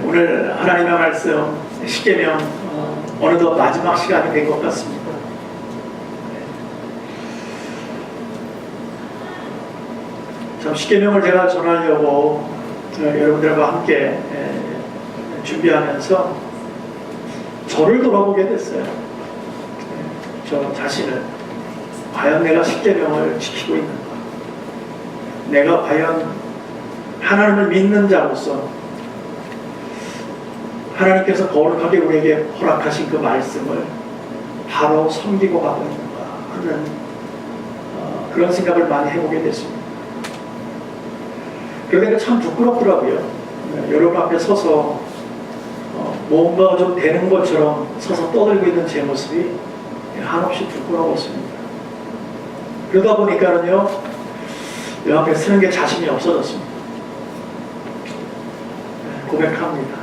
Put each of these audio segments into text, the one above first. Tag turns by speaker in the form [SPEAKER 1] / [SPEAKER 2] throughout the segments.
[SPEAKER 1] 오늘 하나님의 말씀 십계명 어느덧 마지막 시간이 된 것 같습니다. 참 십계명을 제가 전하려고 여러분들과 함께 준비하면서 저를 돌아보게 됐어요. 저 자신을 과연 내가 십계명을 지키고 있는가? 내가 과연 하나님을 믿는 자로서 하나님께서 거룩하게 우리에게 허락하신 그 말씀을 바로 섬기고 가고 있는가 하는 그런 생각을 많이 해보게 됐습니다. 그런데 참 부끄럽더라고요. 여러분 앞에 서서 뭔가 좀 되는 것처럼 서서 떠들고 있는 제 모습이 한없이 부끄러웠습니다. 그러다 보니까는요, 여 앞에 서는 게 자신이 없어졌습니다. 고백합니다.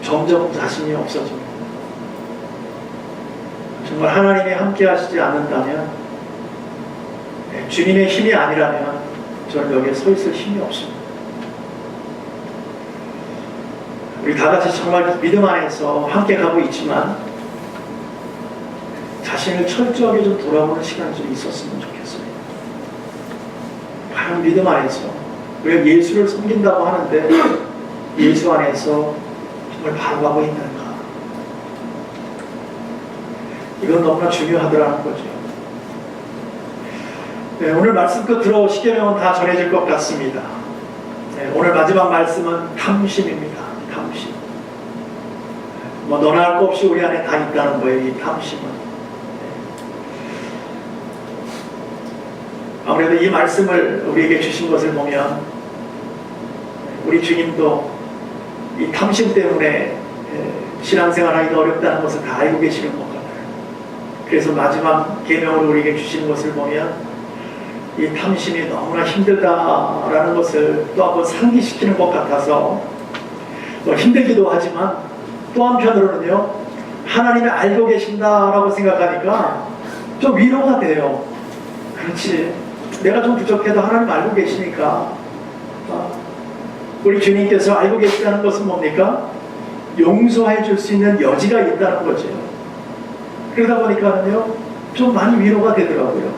[SPEAKER 1] 점점 자신이 없어집니다. 정말 하나님이 함께 하시지 않는다면, 주님의 힘이 아니라면 저는 여기에 서 있을 힘이 없습니다. 우리 다 같이 정말 믿음 안에서 함께 가고 있지만 자신을 철저하게 좀 돌아보는 시간이 좀 있었으면 좋겠어요. 과연 믿음 안에서 우리가 예수를 섬긴다고 하는데 예수 안에서 정말 바로 가고 있는가? 이건 너무나 중요하더라는 거죠. 네, 오늘 말씀 끝으로 십계명은 다 전해질 것 같습니다. 네, 오늘 마지막 말씀은 탐심입니다. 탐심. 너나 할 거 없이 우리 안에 다 있다는 거예요. 이 탐심은. 아무래도 이 말씀을 우리에게 주신 것을 보면 우리 주님도 이 탐심 때문에 신앙생활 하기가 어렵다는 것을 다 알고 계시는 것 같아요. 그래서 마지막 계명으로 우리에게 주신 것을 보면 이 탐심이 너무나 힘들다라는 것을 또 한번 상기시키는 것 같아서 힘들기도 하지만 또 한편으로는요, 하나님이 알고 계신다라고 생각하니까 좀 위로가 돼요. 그렇지, 내가 좀 부족해도 하나님 알고 계시니까. 우리 주님께서 알고 계시다는 것은 뭡니까? 용서해 줄 수 있는 여지가 있다는 거죠. 그러다 보니까는요, 좀 많이 위로가 되더라고요.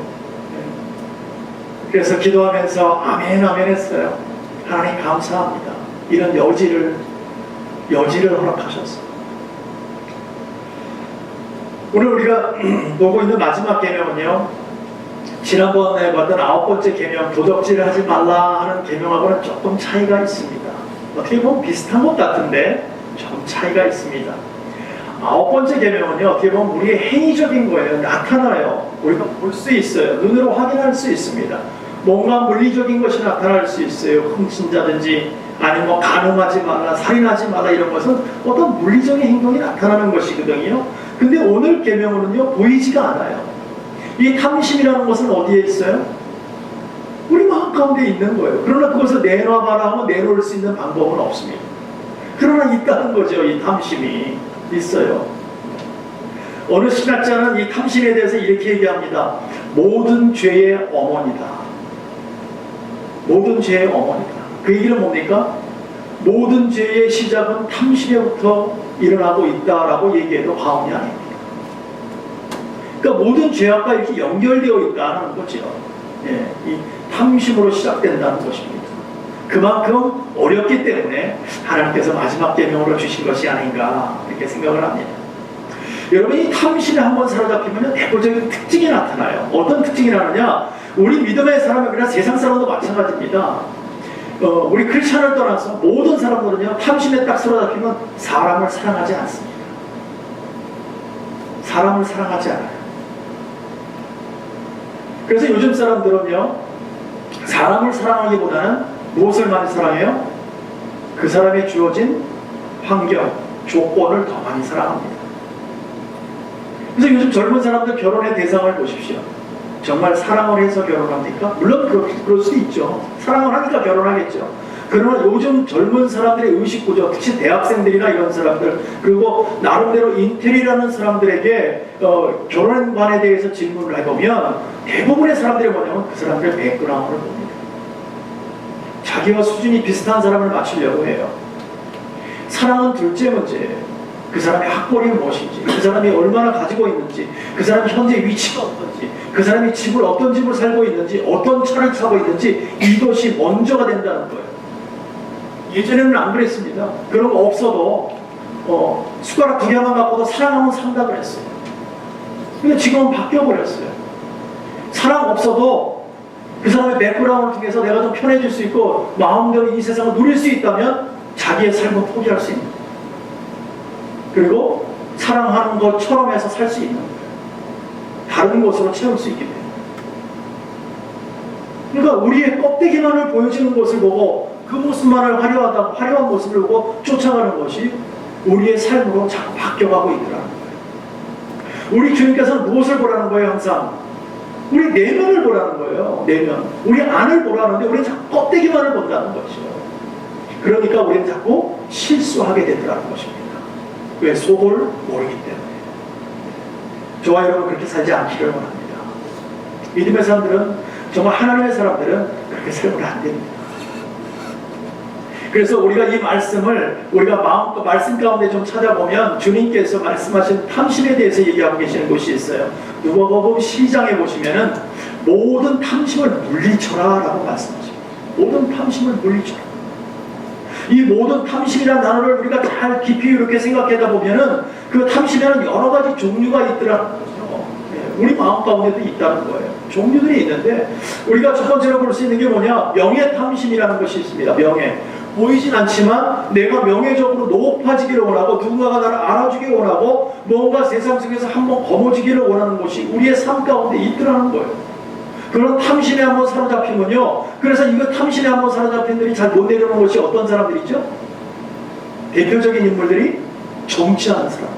[SPEAKER 1] 그래서 기도하면서 아멘 아멘 했어요. 하나님 감사합니다. 이런 여지를 허락하셨어요. 오늘 우리가 보고 있는 마지막 계명은요, 지난번에 봤던 9번째 계명, 도적질을 하지 말라 하는 계명하고는 조금 차이가 있습니다. 어떻게 보면 비슷한 것 같은데 조금 차이가 있습니다. 9번째 계명은요, 어떻게 보면 우리의 행위적인 거예요. 나타나요. 우리가 볼 수 있어요. 눈으로 확인할 수 있습니다. 뭔가 물리적인 것이 나타날 수 있어요. 훔친다든지 아니면 간음하지 말라, 살인하지 말라, 이런 것은 어떤 물리적인 행동이 나타나는 것이거든요. 근데 오늘 계명으로는요, 보이지가 않아요. 이 탐심이라는 것은 어디에 있어요? 우리 마음 가운데 있는 거예요. 그러나 그것을 내놔봐라 하면 내놓을 수 있는 방법은 없습니다. 그러나 있다는 거죠. 이 탐심이 있어요. 어느 신학자는 이 탐심에 대해서 이렇게 얘기합니다. 모든 죄의 어머니다. 모든 죄의 어머니다. 그 얘기는 뭡니까? 모든 죄의 시작은 탐심에부터 일어나고 있다라고 얘기해도 과언이 아닙니다. 그러니까 모든 죄악과 이렇게 연결되어 있다는 거죠. 예, 이 탐심으로 시작된다는 것입니다. 그만큼 어렵기 때문에 하나님께서 마지막 계명으로 주신 것이 아닌가 이렇게 생각을 합니다. 여러분, 이 탐심에 한번 사로잡히면 대표적인 특징이 나타나요. 어떤 특징이 나느냐? 우리 믿음의 사람이나 세상 사람도 마찬가지입니다. 우리 크리스천을 떠나서 모든 사람들은요, 탐심에 딱 사로잡히면 사람을 사랑하지 않습니다. 사람을 사랑하지 않아요. 그래서 요즘 사람들은요, 사람을 사랑하기보다는 무엇을 많이 사랑해요? 그 사람에 주어진 환경, 조건을 더 많이 사랑합니다. 그래서 요즘 젊은 사람들 결혼의 대상을 보십시오. 정말 사랑을 해서 결혼합니까? 물론 그럴 수 있죠. 사랑을 하니까 결혼하겠죠. 그러나 요즘 젊은 사람들의 의식구조, 특히 대학생들이나 이런 사람들, 그리고 나름대로 인텔이라는 사람들에게 결혼관에 대해서 질문을 해보면 대부분의 사람들이 뭐냐면 그 사람들의 백그라운드를 봅니다. 자기와 수준이 비슷한 사람을 맞추려고 해요. 사랑은 둘째 문제예요. 그 사람의 학벌이 무엇인지, 그 사람이 얼마나 가지고 있는지, 그 사람이 현재 위치가 어떤지, 그 사람이 어떤 집을 살고 있는지, 어떤 차를 타고 있는지, 이것이 먼저가 된다는 거예요. 예전에는 안 그랬습니다. 그런 거 없어도 숟가락 두 개만 갖고도 사랑하면 산다 그랬어요. 근데 지금은 바뀌어버렸어요. 사랑 없어도 그 사람의 백그라운드를 통해서 내가 좀 편해질 수 있고 마음대로 이 세상을 누릴 수 있다면 자기의 삶을 포기할 수 있는 거예요. 그리고 사랑하는 것처럼 해서 살 수 있는 거예요. 다른 것으로 채울 수 있기 때문에. 그러니까 우리의 껍데기만을 보여주는 것을 보고 그 모습만을 화려한 모습을 보고 쫓아가는 것이 우리의 삶으로 자꾸 바뀌어가고 있더라는 거예요. 우리 주님께서는 무엇을 보라는 거예요? 항상 우리 내면을 보라는 거예요. 내면. 우리 안을 보라는데 우리는 자꾸 껍데기만을 본다는 것이죠. 그러니까 우리는 자꾸 실수하게 되더라는 것입니다. 왜? 속을 모르기 때문에. 저와 여러분 그렇게 살지 않기를 원합니다. 믿음의 사람들은, 정말 하나님의 사람들은 그렇게 살면 안 됩니다. 그래서 우리가 이 말씀을 우리가 마음껏 말씀 가운데 좀 찾아보면 주님께서 말씀하신 탐심에 대해서 얘기하고 계시는 곳이 있어요. 누가복음 12장에 보시면은 모든 탐심을 물리쳐라 라고 말씀하십니다. 모든 탐심을 물리쳐라. 이 모든 탐심이라는 단어를 우리가 잘 깊이 이렇게 생각하다 보면은 그 탐심에는 여러 가지 종류가 있더라는 거죠. 우리 마음 가운데도 있다는 거예요. 종류들이 있는데 우리가 첫 번째로 볼 수 있는 게 뭐냐? 명예 탐심이라는 것이 있습니다. 명예. 보이진 않지만 내가 명예적으로 높아지기를 원하고 누군가가 나를 알아주기를 원하고 뭔가 세상 속에서 한번 거머쥐기를 원하는 것이 우리의 삶 가운데 있더라는 거예요. 그런 탐심에 한번 사로잡히면요, 그래서 이거 탐심에 한번 사로잡힌 들이 잘 못 내려오는 것이 어떤 사람들이죠? 대표적인 인물들이 정치하는 사람들.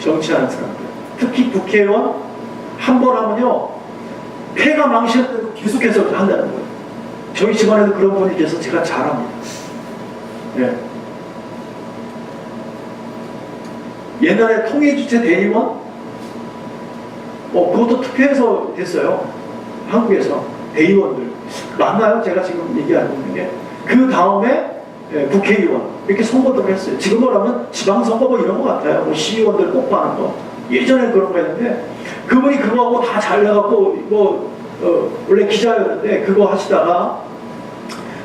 [SPEAKER 1] 정치하는 사람들. 특히 국회의원 한 번 하면요 폐가 망신해도 계속해서 한다는 거예요. 저희 집안에도 그런 분이 계셔서 제가 잘 압니다. 예. 옛날에 통일주체 대의원 그것도 투표해서 됐어요. 한국에서 대의원들 맞나요? 제가 지금 얘기하고 있는 게. 그 다음에 국회의원 이렇게 선거도 했어요. 지금으로 하면 지방선거 뭐 이런 거 같아요. 뭐 시의원들 뽑아는 거. 예전에 그런 거 했는데 그분이 그거하고 다 잘나갖고 원래 기자였는데 그거 하시다가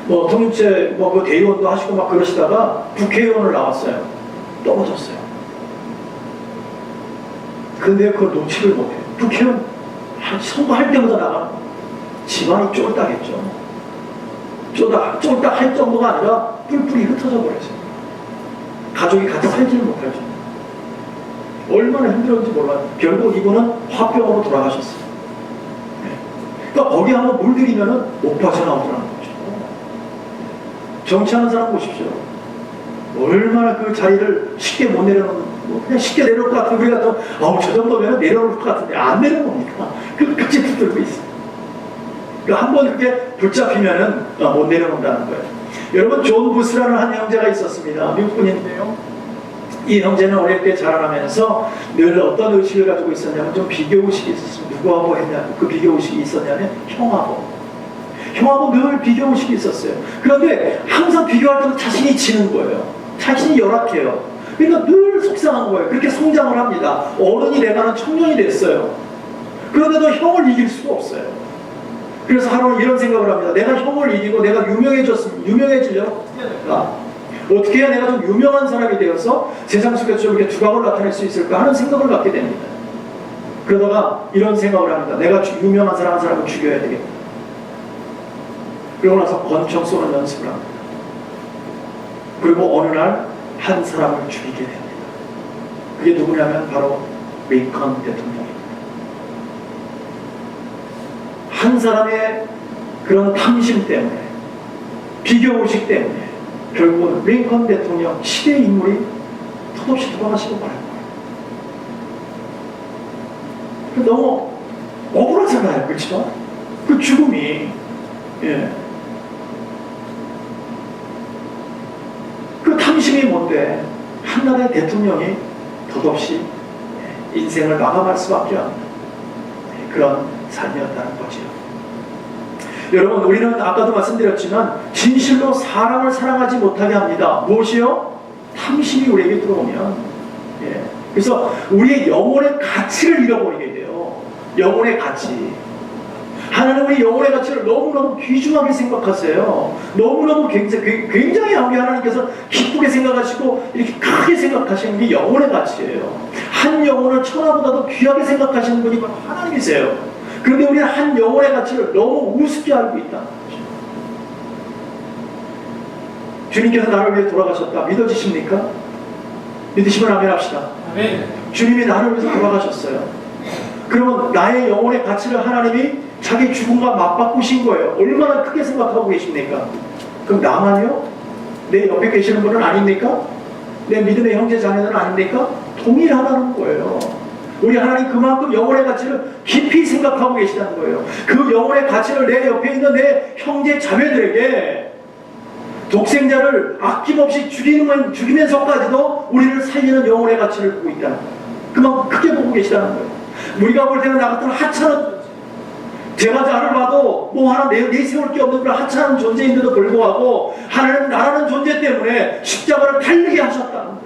[SPEAKER 1] 통일제 그 대의원도 하시고 막 그러시다가 국회의원을 나왔어요. 떨어졌어요. 근데 그걸 놓지를 못해요. 국회의원 선거할 때마다 나가는 거예요. 집안이 쫄딱했죠. 쫄딱할 정도가 아니라 뿔뿔이 흩어져 버렸어요. 가족이 같이 살지를 못할 정도. 얼마나 힘들었는지 몰라요. 결국 이분은 화병으로 돌아가셨어요. 그러니까 거기 한번 물들이면은 못 빠져나오더라는 거죠. 정치하는 사람 보십시오. 얼마나 그 자리를 쉽게 못 내려놓는, 그냥 쉽게 내려올 것 같은데 우리가 또 저 정도면 내려올 것 같은데 안 내려놓으니까 끝까지 붙들고 있어요. 그러니까 한번 그렇게 붙잡히면은 못 내려놓는다는 거예요. 여러분 존 부스라는 한 형제가 있었습니다. 미국 분인데요. 이 형제는 어릴 때 자라나면서 늘 어떤 의식을 가지고 있었냐면 좀 비교의식이 있었습니다. 누구하고 했냐면 그 비교의식이 있었냐면 형하고 늘 비교의식이 있었어요. 그런데 항상 비교할 때도 자신이 지는 거예요. 자신이 열악해요. 그러니까 늘 속상한 거예요. 그렇게 성장을 합니다. 어른이 돼가는 청년이 됐어요. 그런데도 형을 이길 수가 없어요. 그래서 하루는 이런 생각을 합니다. 내가 형을 이기고 내가 유명해지려면 어떻게 해야 될까? 어떻게 해야 내가 좀 유명한 사람이 되어서 세상 속에서 좀 이렇게 두각을 나타낼 수 있을까 하는 생각을 갖게 됩니다. 그러다가 이런 생각을 합니다. 내가 유명한 한 사람을 죽여야 되겠다. 그러고 나서 권총 쏘는 연습을 합니다. 그리고 어느 날 한 사람을 죽이게 됩니다. 그게 누구냐면 바로 링컨 대통령입니다. 한 사람의 그런 탐심 때문에, 비교의식 때문에 결국은 링컨 대통령 시대 인물이 턱없이 돌아가시고 말할 거예요. 너무 억울하잖아요. 그렇죠? 그 죽음이. 예. 그 탐심이 뭔데 한나라의 대통령이 덧없이 인생을 마감할 수밖에 없는 그런 삶이었다는 거죠. 여러분, 우리는 아까도 말씀드렸지만 진실로 사람을 사랑하지 못하게 합니다. 무엇이요? 탐심이 우리에게 들어오면. 예. 그래서 우리의 영혼의 가치를 잃어버리게 돼요. 영혼의 가치. 하나님은 우리 영혼의 가치를 너무너무 귀중하게 생각하세요. 너무너무 굉장히 우리 하나님께서 기쁘게 생각하시고 이렇게 크게 생각하시는 게 영혼의 가치예요. 한 영혼을 천하보다도 귀하게 생각하시는 분이 바로 하나님이세요. 그런데 우리는 한 영혼의 가치를 너무 우습게 알고 있다. 주님께서 나를 위해 돌아가셨다. 믿어지십니까? 믿으시면 아멘 합시다.
[SPEAKER 2] 아멘.
[SPEAKER 1] 주님이 나를 위해서 돌아가셨어요. 그러면 나의 영혼의 가치를 하나님이 자기 죽음과 맞바꾸신 거예요. 얼마나 크게 생각하고 계십니까? 그럼 나만요? 내 옆에 계시는 분은 아닙니까? 내 믿음의 형제 자매는 아닙니까? 동일하다는 거예요. 우리 하나님 그만큼 영혼의 가치를 깊이 생각하고 계시다는 거예요. 그 영혼의 가치를 내 옆에 있는 내 형제 자매들에게 독생자를 아낌없이 죽이면서까지도 우리를 살리는 영혼의 가치를 보고 있다는 거예요. 그만큼 크게 보고 계시다는 거예요. 우리가 볼 때는 나 같은 하찮은, 제가 나를 봐도 뭐 하나 내세울 게 없는 그런 하찮은 존재인데도 불구하고 하나님은 나라는 존재 때문에 십자가를 달리게 하셨다는 거예요.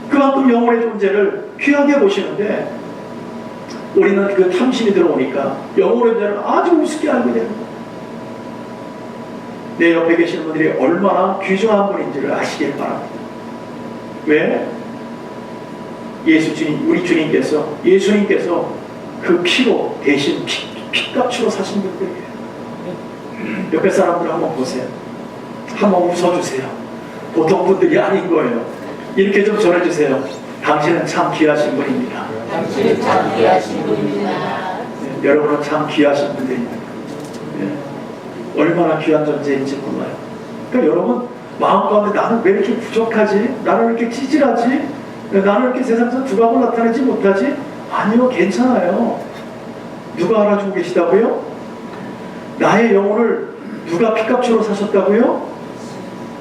[SPEAKER 1] 그만큼 영혼의 존재를 귀하게 보시는데 우리는 그 탐심이 들어오니까 영혼의 존재를 아주 우습게 알게 되는 거예요. 내 옆에 계시는 분들이 얼마나 귀중한 분인지를 아시길 바랍니다. 왜? 우리 주님께서, 예수님께서 그 피로 대신 피값으로 사신 분들이에요. 옆에 사람들 한번 보세요. 한번 웃어주세요. 보통 분들이 아닌 거예요. 이렇게 좀 전해주세요. 당신은 참 귀하신 분입니다.
[SPEAKER 2] 당신은 참 귀하신 분입니다.
[SPEAKER 1] 네, 여러분은 참 귀하신 분들입니다. 네, 얼마나 귀한 존재인지 몰라요. 그러니까 여러분 마음 가운데 나는 왜 이렇게 부족하지? 나는 왜 이렇게 찌질하지? 나는 이렇게 세상에서 두각을 나타내지 못하지? 아니요, 괜찮아요. 누가 알아주고 계시다고요? 나의 영혼을 누가 피값으로 사셨다고요?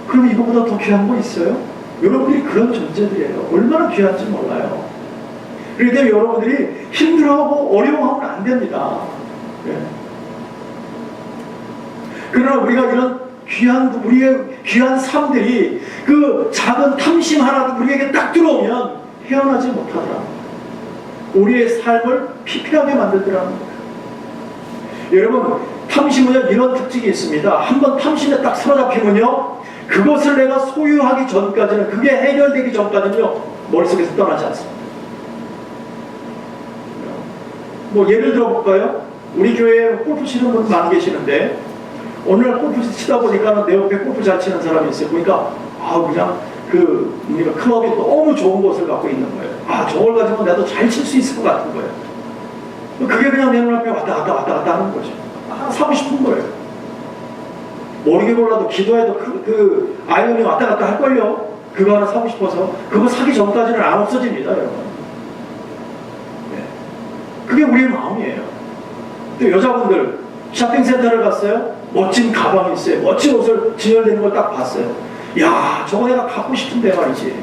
[SPEAKER 1] 그럼 이거보다 더 귀한 거 있어요? 여러분들이 그런 존재들이에요. 얼마나 귀한지 몰라요. 그렇기 때문에 여러분들이 힘들어하고 어려워하면 안 됩니다. 네. 그러나 우리가 이런 우리의 귀한 삶들이 그 작은 탐심 하나도 우리에게 딱 들어오면 헤어나지 못하더라. 우리의 삶을 피폐하게 만들더라는 거예요. 여러분, 탐심은요 이런 특징이 있습니다. 한번 탐심에 딱 사로잡히면요 그것을 내가 소유하기 전까지는, 그게 해결되기 전까지는요 머릿속에서 떠나지 않습니다. 뭐 예를 들어볼까요? 우리 교회에 골프 치는 분 많이 계시는데 어느 날 골프 치다 보니까 내 옆에 골프 잘 치는 사람이 있어요. 보니까 그냥 우리가 클럽이 너무 좋은 것을 갖고 있는 거예요. 저걸 가지고 나도 잘 칠 수 있을 것 같은 거예요. 그게 그냥 내 눈앞에 왔다 갔다 하는 거죠. 사고 싶은 거예요. 모르게 몰라도 기도해도 그 아이언이 왔다 갔다 할걸요. 그거 하나 사고 싶어서. 그거 사기 전까지는 안 없어집니다, 여러분. 네. 그게 우리의 마음이에요. 또 여자분들 쇼핑센터를 갔어요. 멋진 가방이 있어요. 멋진 옷을 진열되는 걸 딱 봤어요. 야, 저거 내가 갖고 싶은데 말이지.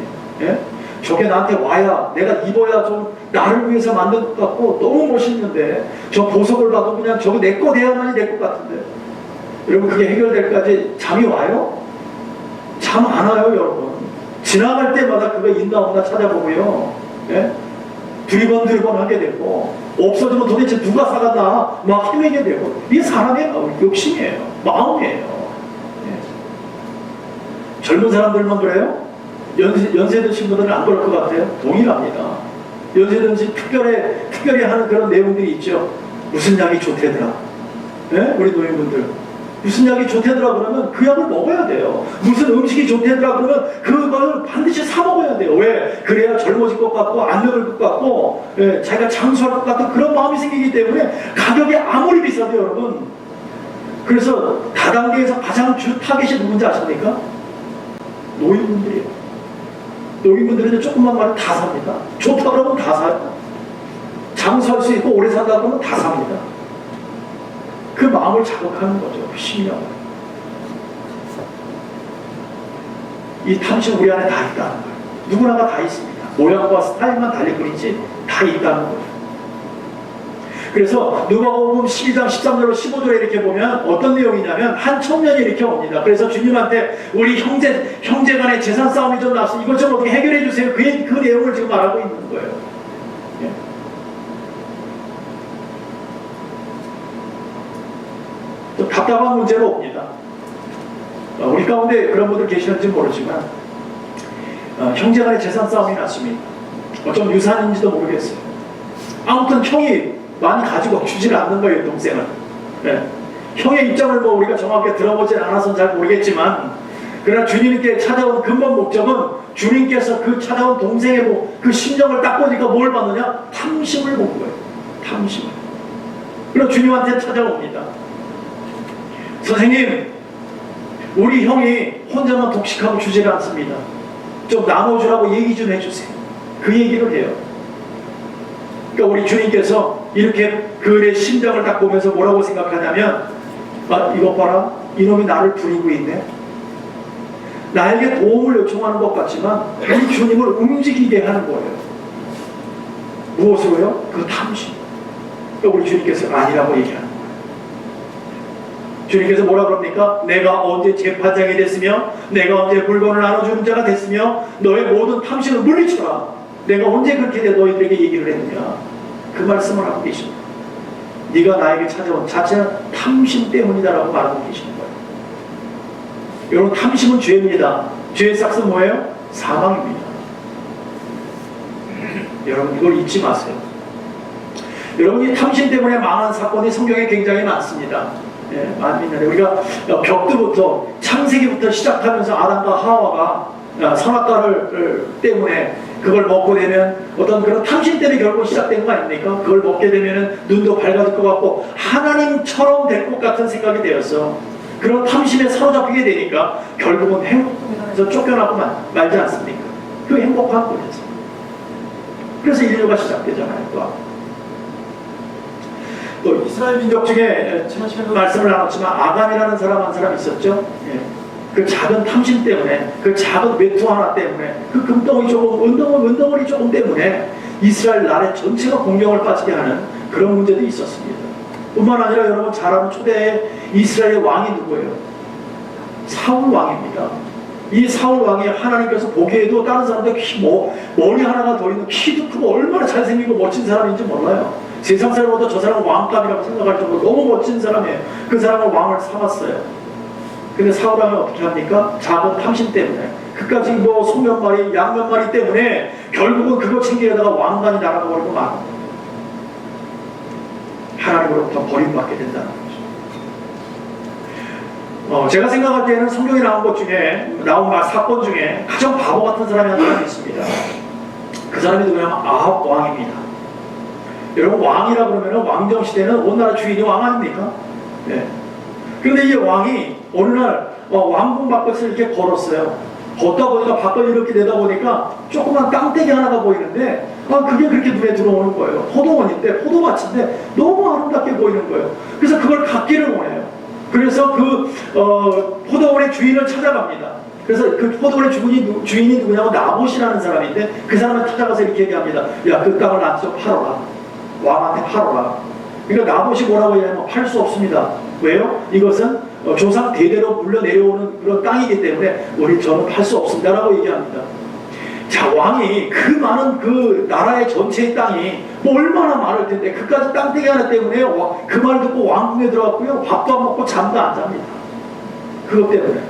[SPEAKER 1] 예? 저게 나한테 와야, 내가 입어야 좀 나를 위해서 만든 것 같고 너무 멋있는데 저 보석을 봐도 그냥 저거 내 거 돼야만이 될 것 같은데. 여러분, 그게 해결될 때까지 잠이 와요? 잠 안 와요, 여러분. 지나갈 때마다 그거 있나 없나 찾아보고요. 예? 두리번 하게 되고, 없어지면 도대체 누가 사갔나 막 헤매게 되고. 이게 사람의 욕심이에요. 마음이에요. 예. 젊은 사람들만 그래요? 연세 드신 분들은 안 그럴 것 같아요? 동일합니다. 연세 드신 특별히 하는 그런 내용들이 있죠. 무슨 약이 좋대더라. 예? 우리 노인분들. 무슨 약이 좋대더라 그러면 그 약을 먹어야 돼요. 무슨 음식이 좋대더라 그러면 그걸 반드시 사 먹어야 돼요. 왜? 그래야 젊어질 것 같고 안 늙을 것 같고 자기가 장수할 것 같은 그런 마음이 생기기 때문에 가격이 아무리 비싸도 여러분. 그래서 다단계에서 가장 주 타겟이 누군지 아십니까? 노인분들이에요. 노인분들은 조금만 말하면 다 삽니다. 좋다 그러면 다 사요. 장수할 수 있고 오래 산다 그러면 다 삽니다. 그 마음을 자극하는 거죠. 신명. 이 탐심 우리 안에 다 있다는 거예요. 누구나가 다 있습니다. 모양과 스타일만 달리 뿐이지 다 있다는 거죠. 그래서 누가복음 12장 13절로 15절에 이렇게 보면 어떤 내용이냐면 한 청년이 이렇게 옵니다. 그래서 주님한테 우리 형제 간의 재산 싸움이 좀 났어. 이것 좀 어떻게 해결해 주세요. 그 내용을 지금 말하고 있는 거예요. 예. 좀 답답한 문제로 옵니다. 우리 가운데 그런 분들 계시는지 모르지만 형제 간의 재산 싸움이 났습니다. 어쩜 유산인지도 모르겠어요. 아무튼 형이 많이 가지고 주질 않는 거예요, 동생은. 네. 형의 입장을 뭐 우리가 정확하게 들어보진 않아서 잘 모르겠지만, 그러나 주님께 찾아온 근본 목적은 주님께서 그 찾아온 동생의 그 심정을 딱 보니까 뭘 받느냐? 탐심을 본 거예요. 탐심을. 그래서 주님한테 찾아옵니다. 선생님, 우리 형이 혼자만 독식하고 주지를 않습니다. 좀 나눠주라고 얘기 좀 해주세요. 그 얘기를 해요. 그러니까 우리 주님께서 이렇게 그의 심정을 딱 보면서 뭐라고 생각하냐면, 이것 봐라, 이놈이 나를 부리고 있네. 나에게 도움을 요청하는 것 같지만 우리 주님을 움직이게 하는 거예요. 무엇으로요? 그 탐심. 그러니까 우리 주님께서 아니라고 얘기하는 거예요. 주님께서 뭐라 그럽니까? 내가 언제 재판장이 됐으며 내가 언제 물건을 나눠주는 자가 됐으며 너의 모든 탐심을 물리쳐라. 내가 언제 그렇게 너희들에게 얘기를 했느냐. 그 말씀을 하고 계십니다. 네가 나에게 찾아온 자체는 탐심 때문이다라고 말하고 계시는 거예요. 여러분, 탐심은 죄입니다. 죄의 싹은 뭐예요? 사망입니다. 여러분, 이걸 잊지 마세요. 여러분, 이 탐심 때문에 망한 사건이 성경에 굉장히 많습니다. 예, 많습니다. 우리가 벽두부터 창세기부터 시작하면서 아담과 하와가 선악과를 때문에 그걸 먹고 되면 어떤 그런 탐심 때문에 결국 시작된 거 아닙니까? 그걸 먹게 되면 눈도 밝아질 것 같고 하나님처럼 될 것 같은 생각이 되었어. 그런 탐심에 사로잡히게 되니까 결국은 행복에서 쫓겨나고 말지 않습니까? 그 행복한 곳에서. 그래서 인류가 시작되잖아요. 또 이스라엘 민족 중에 말씀을 나눴지만 아간이라는 사람 한 사람 있었죠. 예. 그 작은 탐심 때문에, 그 작은 외투 하나 때문에, 그 금덩이 조금, 은덩어리 조금 때문에 이스라엘 나라 전체가 공경을 빠지게 하는 그런 문제도 있었습니다. 뿐만 아니라 여러분 잘 아는 초대의 이스라엘의 왕이 누구예요? 사울 왕입니다. 이 사울 왕이 하나님께서 보기에도 다른 사람들 머리 하나가 더 있는 키도 크고 얼마나 잘생기고 멋진 사람인지 몰라요. 세상 사람보다 저 사람은 왕감이라고 생각할 정도로 너무 멋진 사람이에요. 그 사람을 왕을 삼았어요. 근데 사울 왕이 어떻게 합니까? 작은 탐심 때문에, 그까지 뭐 소면말이 양면말이 때문에 결국은 그거 챙기려다가 왕관이 날아가버리고 막 하나님으로부터 버림받게 된다는 거죠. 제가 생각할 때는 성경에 나온 것 중에, 나온 사건 중에 가장 바보 같은 사람이 한 사람이 있습니다. 그 사람이 누구냐면 아합 왕입니다. 여러분, 왕이라 그러면 왕정시대는 온 나라 주인이 왕 아닙니까? 네. 그런데 이 왕이 어느 날 왕궁 밖을 이렇게 걸었어요. 걷다 보니까 밖을 이렇게 내다보니까 조그만 땅떼기 하나가 보이는데 그게 그렇게 눈에 들어오는 거예요. 포도원인데, 포도밭인데 너무 아름답게 보이는 거예요. 그래서 그걸 갖기를 원해요. 그래서 그 포도원의 주인을 찾아갑니다. 그래서 그 포도원의 주인이 누구냐고 나봇이라는 사람인데, 그 사람을 찾아가서 이렇게 얘기합니다. 야, 그 땅을 나한테 좀 팔아라. 왕한테 팔아라. 그러니까 나봇이 뭐라고 얘기하면 팔 수 없습니다. 왜요? 이것은 조상 대대로 물려 내려오는 그런 땅이기 때문에 저는 팔 수 없습니다라고 얘기합니다. 자, 왕이 그 많은 그 나라의 전체의 땅이 뭐 얼마나 많을 텐데 그까지 땅떼기 하나 때문에 그 말 듣고 왕궁에 들어갔고요. 밥도 안 먹고 잠도 안 잡니다. 그것 때문에,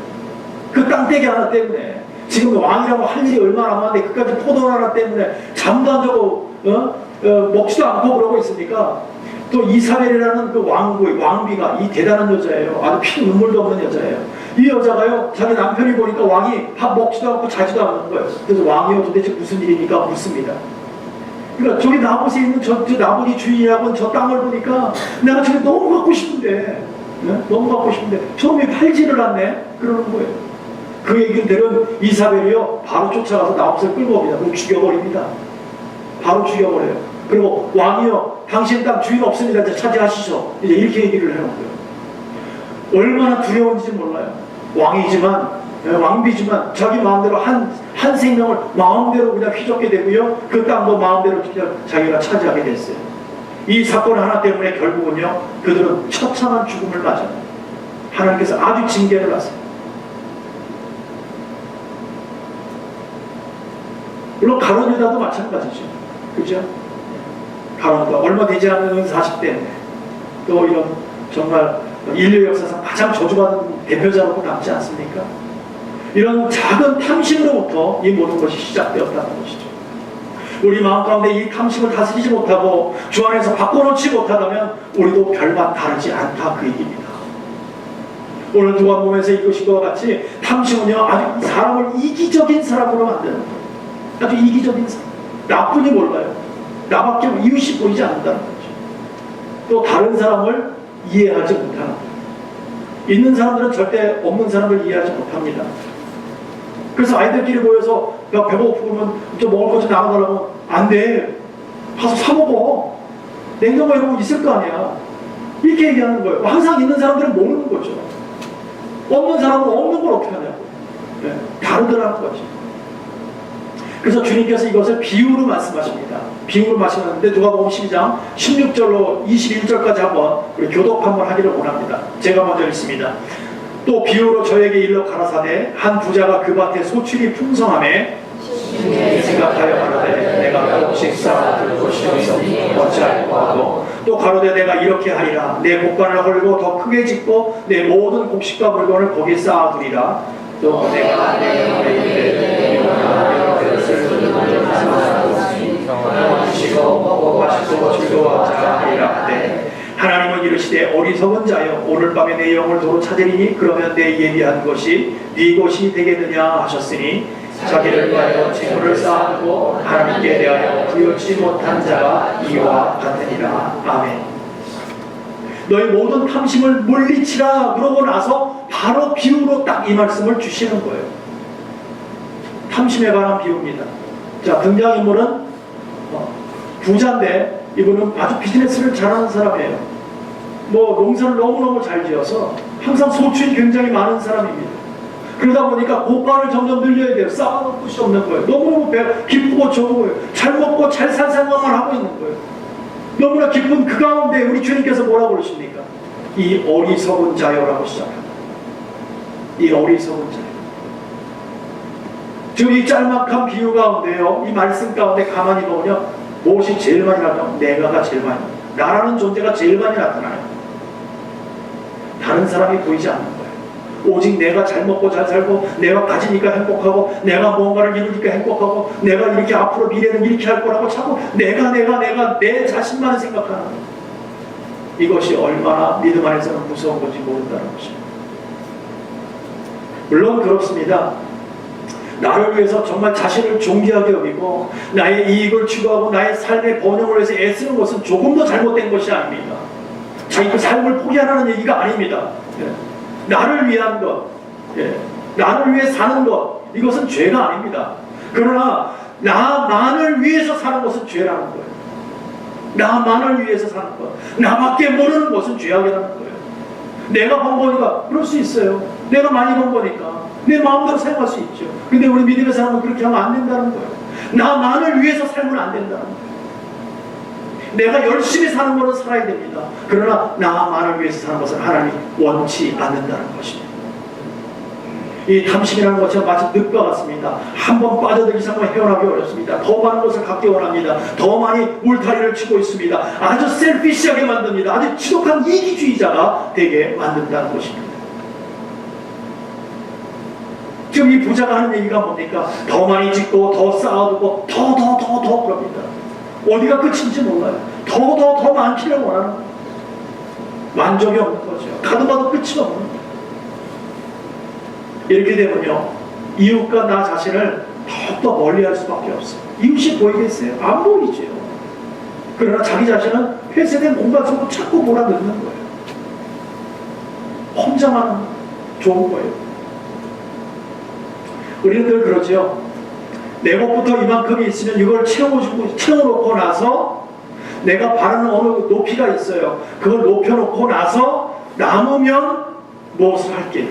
[SPEAKER 1] 그 땅떼기 하나 때문에 지금 왕이라고 할 일이 얼마나 많은데 그까지 포도 하나 때문에 잠도 안 자고 먹지도 않고 그러고 있으니까, 또 이사벨이라는 그 왕비가 이 대단한 여자예요. 아주 피 눈물도 없는 여자예요. 이 여자가요, 자기 남편이 보니까 왕이 밥 먹지도 않고 자지도 않는 거예요. 그래서 왕이요, 도대체 무슨 일입니까? 묻습니다. 그러니까 저기 나봇에 있는 저 나봇이 주인이라고 저 땅을 보니까 내가 저게 너무 갖고 싶은데, 네? 너무 갖고 싶은데 저놈이 팔지를 않네? 그러는 거예요. 그 얘기를 들은 이사벨이요, 바로 쫓아가서 나봇을 끌고 옵니다. 그리고 죽여버립니다. 바로 죽여버려요. 그리고 왕이요, 당신 땅 주인 없습니다. 이제 차지하시죠. 이제 이렇게 얘기를 해놓은 거예요. 얼마나 두려운지 몰라요. 왕이지만, 왕비지만 자기 마음대로 한 생명을 마음대로 그냥 휘젓게 되고요. 그 땅도 마음대로 자기가 차지하게 됐어요. 이 사건 하나 때문에 결국은요, 그들은 처참한 죽음을 맞아요. 하나님께서 아주 징계를 하세요. 물론 가룟 유다도 마찬가지죠. 그죠? 가룟 유다 얼마 되지 않은 은사식 때문에 또 이런 정말 인류 역사상 가장 저주받은 대표자로 남지 않습니까? 이런 작은 탐심으로부터 이 모든 것이 시작되었다는 것이죠. 우리 마음 가운데 이 탐심을 다스리지 못하고 주 안에서 바꿔놓지 못하다면 우리도 별반 다르지 않다, 그 얘기입니다. 오늘 누가복음에서 읽으신 것과 같이 탐심은요, 아주 사람을 이기적인 사람으로 만드는 거예요. 아주 이기적인 사람. 나뿐이 몰라요. 나밖에 이웃이 보이지 않는다는 거죠. 또 다른 사람을 이해하지 못하는 거예요. 있는 사람들은 절대 없는 사람을 이해하지 못합니다. 그래서 아이들끼리 모여서 야, 배고프면 좀 먹을 것 좀 나눠달라고, 안 돼. 가서 사 먹어. 냉장고에 이런 거 있을 거 아니야. 이렇게 얘기하는 거예요. 항상 있는 사람들은 모르는 거죠. 없는 사람은 없는 걸 어떻게 하냐고. 네, 다르더라는 거죠. 그래서 주님께서 이것을 비유로 말씀하십니다. 비유로 말씀하는데 누가복음 12장 16절로 21절까지 한번 우리 교독 한번 하기를 원합니다. 제가 먼저 읽습니다. 또 비유로 저에게 일러 가라사대 한 부자가 그 밭에 소출이 풍성함에 생각하여 가로되 내가 꼭 식사 들 곳이 없으니 어찌할꼬 하고 또 가로되 내가 이렇게 하리라 내 곡간을 헐고 더 크게 짓고 내 모든 곡식과 물건을 거기 쌓아두리라 또 내가 마시고 먹고 마시고 즐거워하자 하리라. 하나님은 이르시되 어리석은 자여 오늘 밤에 내 영을 도로 찾으리니 그러면 내 예비한 것이 네 것이 되겠느냐 하셨으니 자기를 위하여 재물을 쌓아두고 하나님께 대하여 부여치 못한 자가 이와 같으니라. 아멘. 너희 모든 탐심을 물리치라 그러고 나서 바로 비유로 딱 이 말씀을 주시는 거예요. 탐심에 관한 비유입니다. 자, 등장인물은 부자인데 이분은 아주 비즈니스를 잘하는 사람이에요. 농사를 너무너무 잘 지어서 항상 소출이 굉장히 많은 사람입니다. 그러다 보니까 고가를 점점 늘려야 돼요. 쌓아놓을 곳이 없는 거예요. 너무너무 기쁘고 좋은 거예요. 잘 먹고 잘 살 생각만 하고 있는 거예요. 너무나 기쁜 그 가운데 우리 주님께서 뭐라고 그러십니까? 이 어리석은 자여라고 시작합니다. 이 어리석은 자여. 지금 이 짤막한 비유 가운데요, 이 말씀 가운데 가만히 보면 무엇이 제일 많이 나타나요? 내가가 제일 많이, 나라는 존재가 제일 많이 나타나요. 다른 사람이 보이지 않는 거예요. 오직 내가 잘 먹고 잘 살고 내가 가지니까 행복하고 내가 무언가를 이루니까 행복하고 내가 이렇게 앞으로 미래는 이렇게 할 거라고 자꾸 내가 내 자신만 생각하는 거예요. 이것이 얼마나 믿음 안에서는 무서운 건지 모른다는 것입니다. 물론 그렇습니다. 나를 위해서 정말 자신을 존귀하게 여기고 나의 이익을 추구하고 나의 삶의 번영을 위해서 애쓰는 것은 조금 더 잘못된 것이 아닙니다. 자기 그 삶을 포기하라는 얘기가 아닙니다. 나를 위한 것, 나를 위해 사는 것, 이것은 죄가 아닙니다. 그러나 나만을 위해서 사는 것은 죄라는 거예요. 나만을 위해서 사는 것, 나밖에 모르는 것은 죄악이라는 거예요. 내가 번 거니까 그럴 수 있어요. 내가 많이 번 거니까 내 마음대로 사용할 수 있죠. 근데 우리 믿음의 사람은 그렇게 하면 안 된다는 거예요. 나만을 위해서 살면 안 된다는 거예요. 내가 열심히 사는 것은 살아야 됩니다. 그러나 나만을 위해서 사는 것은 하나님이 원치 않는다는 것입니다. 이 탐심이라는 것은 마치 늪과 같습니다. 한번 빠져들기 시작하면 헤어나기 어렵습니다. 더 많은 것을 갖기 원합니다. 더 많이 울타리를 치고 있습니다. 아주 셀피시하게 만듭니다. 아주 지독한 이기주의자가 되게 만든다는 것입니다. 지금 이 부자가 하는 얘기가 뭡니까? 더 많이 짓고 더 쌓아두고 더 그럽니다. 어디가 끝인지 몰라요. 더 많기를 원하는 거예요. 만족이 없는 거죠. 가도 봐도 끝이 없는 거예요. 이렇게 되면요, 이웃과 나 자신을 더욱더 멀리할 수밖에 없어요. 이웃이 보이겠어요? 안 보이죠. 그러나 자기 자신은 폐쇄된 공간 속으로 자꾸 몰아넣는 거예요. 혼자만 좋은 거예요. 우리는 늘 그러죠. 내 것부터 이만큼이 있으면 이걸 채워놓고 나서 내가 바라는 어느 높이가 있어요. 그걸 높여놓고 나서 남으면 무엇을 할게요?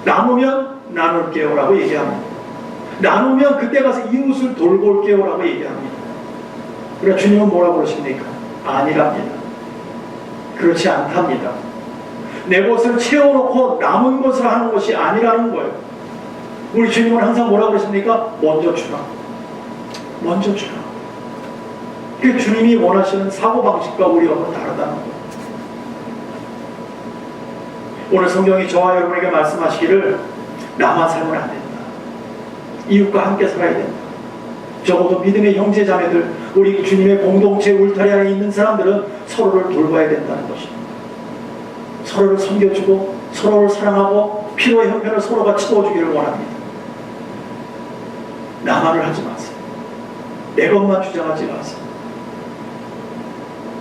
[SPEAKER 1] 남으면 나눌게요 라고 얘기합니다. 남으면 그때 가서 이웃을 돌볼게요 라고 얘기합니다. 그러나 주님은 뭐라고 그러십니까? 아니랍니다. 그렇지 않답니다. 내 것을 채워놓고 남은 것을 하는 것이 아니라는 거예요. 우리 주님은 항상 뭐라고 그랬습니까? 먼저 주라. 먼저 주라. 그 주님이 원하시는 사고방식과 우리하고는 다르다는 거예요. 오늘 성경이 저와 여러분에게 말씀하시기를 나만 살면 안 된다. 이웃과 함께 살아야 된다. 적어도 믿음의 형제 자매들, 우리 주님의 공동체 울타리 안에 있는 사람들은 서로를 돌봐야 된다는 것입니다. 서로를 섬겨주고 서로를 사랑하고 필요의 형편을 서로가 채워주기를 원합니다. 나만을 하지 마세요. 내 것만 주장하지 마세요.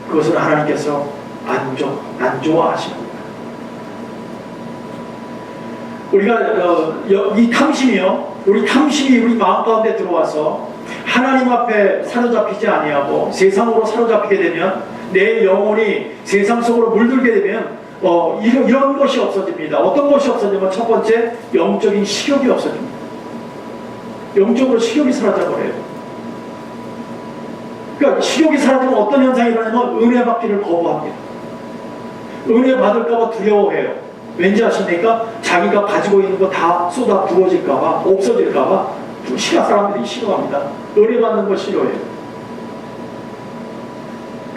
[SPEAKER 1] 그것을 하나님께서 안 좋아하십니다. 우리가 이 탐심이요, 우리 탐심이 우리 마음 가운데 들어와서 하나님 앞에 사로잡히지 아니하고 세상으로 사로잡히게 되면 내 영혼이 세상 속으로 물들게 되면 이런 것이 없어집니다. 어떤 것이 없어지면 첫 번째, 영적인 식욕이 없어집니다. 영적으로 식욕이 사라져버려요. 그러니까 식욕이 사라지면 어떤 현상이 일어나냐면 은혜 받기를 거부합니다. 은혜 받을까봐 두려워해요. 왠지 아십니까? 자기가 가지고 있는 거 다 쏟아 부어질까봐, 없어질까봐 사람들이 싫어합니다. 은혜 받는 걸 싫어해요.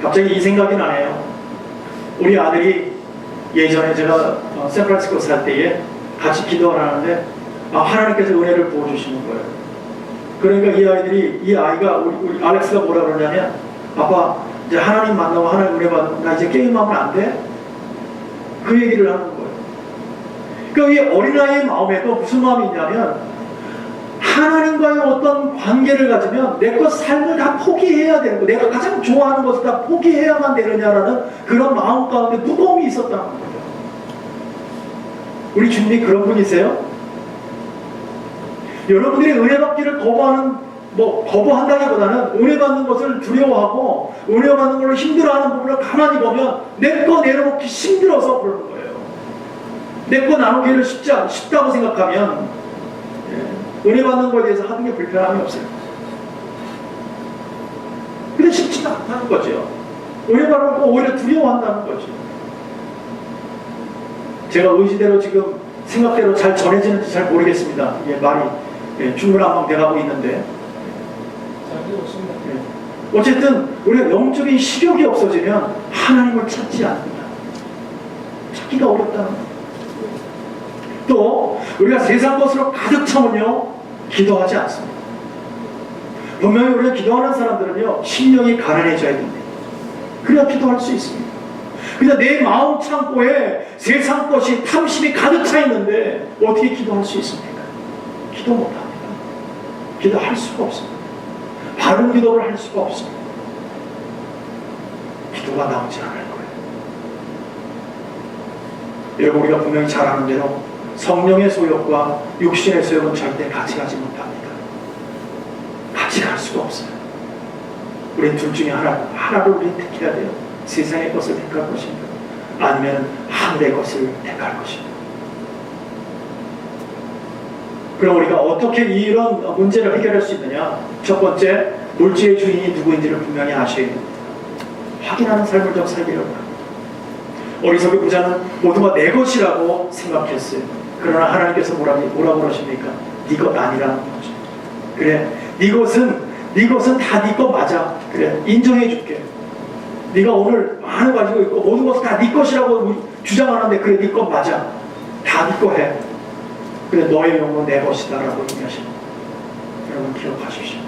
[SPEAKER 1] 갑자기 이 생각이 나네요. 우리 아들이 예전에 제가 샌프란시스코 살 때에 같이 기도를 하는데 하나님께서 은혜를 부어주시는 거예요. 그러니까 이 아이가 우리 알렉스가 뭐라 그러냐면, 아빠 이제 하나님 만나고 하나님 은혜 받으면 나 이제 게임하면 안 돼? 그 얘기를 하는 거예요. 그러니까 이 어린아이의 마음에 또 무슨 마음이 있냐면, 하나님과의 어떤 관계를 가지면 내 것 삶을 다 포기해야 되는 거, 내가 가장 좋아하는 것을 다 포기해야만 되느냐라는 그런 마음 가운데 무거움이 있었다는 거죠. 우리 주님이 그런 분이세요? 여러분들이 은혜 받기를 거부한다기보다는 은혜 받는 것을 두려워하고 은혜 받는 걸로 힘들어하는 부분을 가만히 보면 내 거 내려놓기 힘들어서 그러는 거예요. 내 거 나누기를 쉽다고 생각하면 은혜 받는 것에 대해서 하는 게 불편함이 없어요. 근데 쉽지가 않다는 거죠. 은혜 받는 거 오히려 두려워한다는 거죠. 제가 의지대로 지금 생각대로 잘 전해지는지 잘 모르겠습니다. 말이 중구난방 돼가고 있는데, 어쨌든 우리가 영적인 식욕이 없어지면 하나님을 찾지 않는다. 찾기가 어렵다는 거예요. 또 우리가 세상 것으로 가득 차면요, 기도하지 않습니다. 분명히 우리가 기도하는 사람들은요, 심령이 가난해져야 됩니다. 그래야 기도할 수 있습니다. 그냥 내 마음 창고에 세상 것이 탐심이 가득 차 있는데 어떻게 기도할 수 있습니까? 기도 못합니다. 기도할 수가 없습니다. 바른 기도를 할 수가 없습니다. 기도가 나오지 않을 거예요. 여러분, 우리가 분명히 잘 아는 대로 성령의 소욕과 육신의 소욕은 절대 같이 가지 못합니다. 같이 갈 수가 없어요. 우린 둘 중에 하나를 우리는 택해야 돼요. 세상의 것을 택할 것인가, 아니면 하늘의 것을 택할 것인가. 그럼 우리가 어떻게 이런 문제를 해결할 수 있느냐? 첫 번째, 물질의 주인이 누구인지를 분명히 아셔야 됩니다. 확인하는 삶을 좀 살기를 합니다. 어리석은 부자는 모두가 내 것이라고 생각했어요. 그러나 하나님께서 뭐라고 그러십니까? 네 것 아니라는 거죠. 그래, 네 것은 다 네 것 맞아. 그래, 인정해 줄게. 네가 오늘 많은 거 가지고 있고 모든 것은 다 네 것이라고 주장하는데, 그래, 네 것 맞아. 다 네 거 해. 그래, 너의 영혼은 내 것이다라고 얘기하십니다. 여러분 기억하십시오.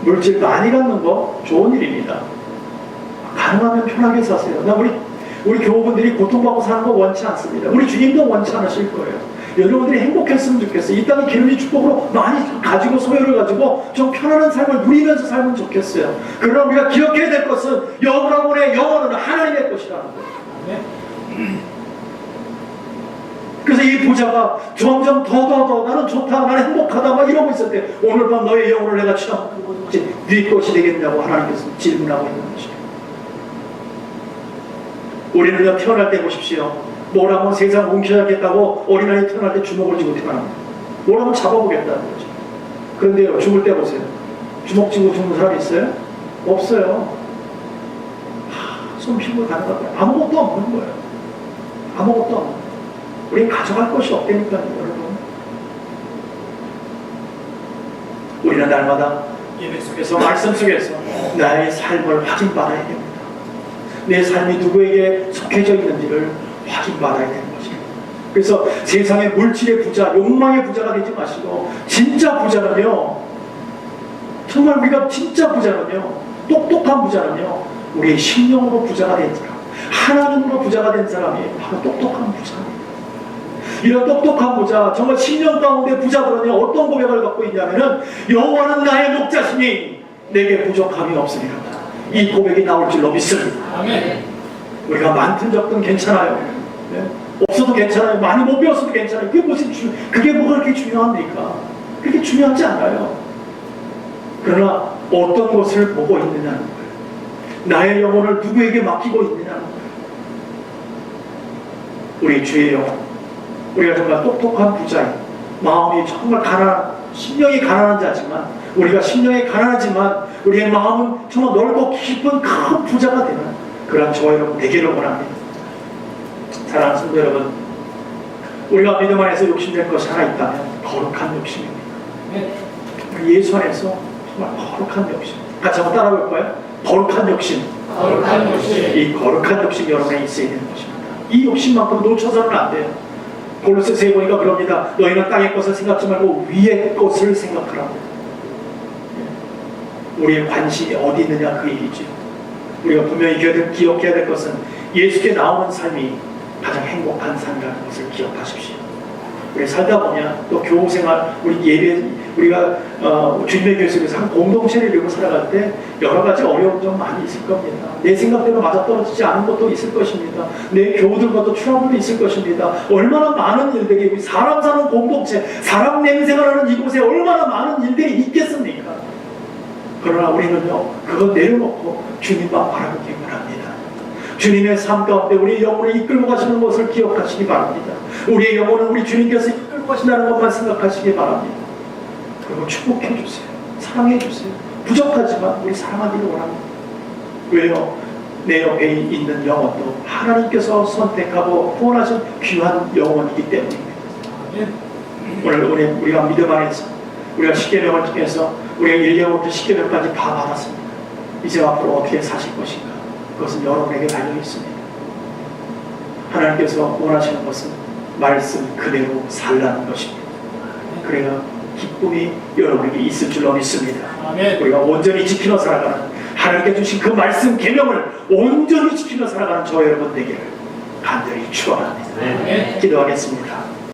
[SPEAKER 1] 물질 많이 갖는 거 좋은 일입니다. 가능하면 편하게 사세요. 우리 교우분들이 고통받고 사는 거 원치 않습니다. 우리 주님도 원치 않으실 거예요. 여러분들이 행복했으면 좋겠어요. 이 땅의 기름이 축복으로 많이 가지고 소유를 가지고 좀 편안한 삶을 누리면서 살면 좋겠어요. 그러나 우리가 기억해야 될 것은 여러분의 영혼은 하나님의 것이라는 거예요. 네? 그래서 이 부자가 점점 더 나는 좋다, 나는 행복하다 막 이러고 있을 때, 오늘 밤 너의 영혼을 내가 취하면 네 것이 되겠냐고 하나님께서 질문하고 있는 것입니다. 우리는요, 태어날 때 보십시오. 뭐라면 세상 뭉쳐야겠다고 어린아이 태어날 때 주먹을 쥐고 태어납니다. 뭐라면 잡아보겠다는 거죠. 그런데요, 죽을 때 보세요. 주먹 쥐고 죽는 사람이 있어요? 없어요. 손실물 가져가고요. 아무것도 없는 거예요. 아무것도 없는 거예요. 우리 가져갈 것이 없다니까요, 여러분. 우리는 날마다 예배 속에서, 말씀 속에서 나의 삶을 확인받아야 됩니다. 내 삶이 누구에게 속해져 있는지를 확인받아야 되는 것입니다. 그래서 세상의 물질의 부자, 욕망의 부자가 되지 마시고, 진짜 부자는요, 정말 우리가 진짜 부자는요, 똑똑한 부자는요, 우리의 심령으로 부자가 된 사람, 하나님으로 부자가 된 사람이 바로 똑똑한 부자입니다. 이런 똑똑한 부자, 정말 심령 가운데 부자들은요, 어떤 고백을 갖고 있냐면은, 여호와는 나의 목자시니 내게 부족함이 없으리라. 이 고백이 나올 줄로 믿습니다.
[SPEAKER 2] 아멘.
[SPEAKER 1] 우리가 많든 적든 괜찮아요. 네? 없어도 괜찮아요. 많이 못 배웠어도 괜찮아요. 그게 뭐가 그렇게 중요합니까? 그렇게 중요하지 않아요. 그러나 어떤 것을 보고 있느냐는 거예요. 나의 영혼을 누구에게 맡기고 있느냐는 거예요. 우리 주의 영혼, 우리가 정말 똑똑한 부자인, 마음이 정말 심령이 가난한 자지만, 우리가 심령이 가난하지만 우리의 마음은 정말 넓고 깊은 큰 부자가 되는 그런 저와 여러분 되기를 원합니다. 사랑하는 성도 여러분, 우리가 믿음 안에서 욕심낼 것이 하나 있다면 거룩한 욕심입니다. 예수 안에서 정말 거룩한 욕심. 같이 한번 따라볼 거예요. 거룩한 욕심.
[SPEAKER 2] 거룩한 욕심.
[SPEAKER 1] 이 거룩한 욕심 여러분에 있어야 되는 것입니다. 이 욕심만큼 놓쳐서는 안 돼요. 골로새서에 보니까 그럽니다. 너희는 땅의 것을 생각지 말고 위의 것을 생각하라고. 우리의 관심이 어디 있느냐 그 얘기죠. 우리가 분명히 기억해야 될 것은 예수께 나오는 삶이 가장 행복한 삶이라는 것을 기억하십시오. 우리 살다 보면 또 교우생활, 우리 예배, 우리가 주님의 교회 속에서 한 공동체를 이루고 살아갈 때 여러 가지 어려운 점 많이 있을 겁니다. 내 생각대로 맞아떨어지지 않은 것도 있을 것입니다. 내 교우들과도 트러블도 있을 것입니다. 얼마나 많은 일들이, 사람 사는 공동체, 사람 냄새가 나는 이곳에 얼마나 많은 일들이 있겠습니까? 그러나 우리는요, 그거 내려놓고 주님만 바라보기 원합니다. 주님의 삶 가운데 우리의 영혼을 이끌고 가시는 것을 기억하시기 바랍니다. 우리의 영혼은 우리 주님께서 이끌고 가신다는 것만 생각하시기 바랍니다. 그리고 축복해 주세요. 사랑해 주세요. 부족하지만 우리 사랑하기를 원합니다. 왜요? 내 옆에 있는 영혼도 하나님께서 선택하고 구원하신 귀한 영혼이기 때문입니다. 오늘 우리가 믿음 안에서, 우리가 십계명을 통해서 우리가 1계명부터 10계명까지 다 받았습니다. 이제 앞으로 어떻게 사실 것인가? 그것은 여러분에게 달려 있습니다. 하나님께서 원하시는 것은 말씀 그대로 살라는 것입니다. 그래야 기쁨이 여러분에게 있을 줄로 믿습니다.
[SPEAKER 2] 아멘.
[SPEAKER 1] 우리가 온전히 지키며 살아가는, 하나님께 주신 그 말씀 계명을 온전히 지키며 살아가는 저 여러분 되기를 간절히 축원합니다.
[SPEAKER 2] 아멘.
[SPEAKER 1] 기도하겠습니다.